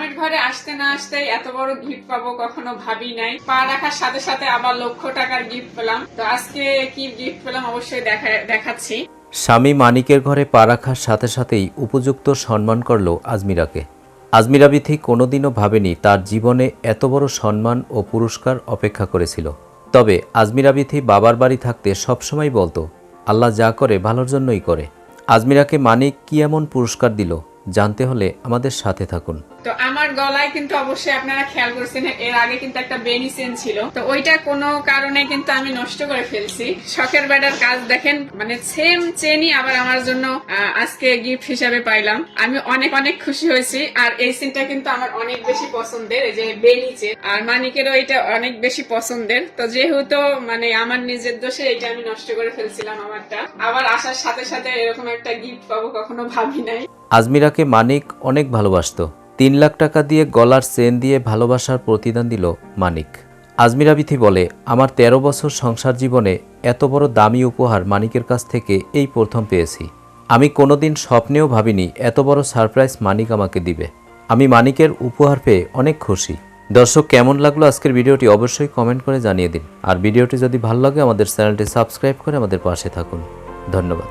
স্বামীর ঘরে আসতে না আসতে এত বড় গিফট পাবো কখনো ভাবি নাই। পা রাখার সাথে সাথে আবার লক্ষ টাকার গিফট পেলাম। তো আজকে কি গিফট পেলাম অবশ্যই দেখাচ্ছি। স্বামী মানিকের ঘরে পা রাখার সাথে সাথেই উপযুক্ত সম্মান করল আজমিরাকে। আজমিরা বিথি কোনোদিনও ভাবেনি তার জীবনে এত বড় সম্মান ও পুরস্কার অপেক্ষা করেছিল। তবে আজমিরা বিথি বাবার বাড়ি থাকতে সবসময় বলতো, আল্লাহ যা করে ভালোর জন্যই করে। আজমিরাকে মানিক কি এমন পুরস্কার দিল জানতে হলে আমাদের সাথে থাকুন। তো আমার গলায় কিন্তু অবশ্যই আপনারা খেয়াল করছেন এর আগে কিন্তু একটা বেনি চেন ছিল, তো ওইটা কোনো কারণে কিন্তু আমি নষ্ট করে ফেলছি। শখের বেটার কাজ দেখেন, মানে সেম চেনই আবার আমার জন্য আজকে গিফট হিসাবে পাইলাম। আমি অনেক অনেক খুশি হয়েছি। আর এই চেনটা কিন্তু আমার অনেক বেশি পছন্দের, এই যে বেনি চেন, আর মানিকেরও এটা অনেক বেশি পছন্দের। তো যেহেতু মানে আমার নিজের দোষে এটা আমি নষ্ট করে ফেলছিলাম আমারটা, আবার আসার সাথে সাথে এরকম একটা গিফট পাবো কখনো ভাবি নাই। আজমিরাকে মানিক অনেক ভালোবাসত। 3 লাখ টাকা দিয়ে গলার চেন দিয়ে ভালোবাসার প্রতিদান দিল মানিক। আজমিরা বিথি বলে, আমার 13 বছর সংসার জীবনে এত বড় দামি উপহার মানিকের কাছ থেকে এই প্রথম পেয়েছি। আমি কোনোদিন স্বপ্নেও ভাবিনি এত বড় সারপ্রাইজ মানিক আমাকে দিবে। আমি মানিকের উপহার পেয়ে অনেক খুশি। দর্শক, কেমন লাগলো আজকের ভিডিওটি অবশ্যই কমেন্ট করে জানিয়ে দিন। আর ভিডিওটি যদি ভালো লাগে আমাদের চ্যানেলটি সাবস্ক্রাইব করে আমাদের পাশে থাকুন। ধন্যবাদ।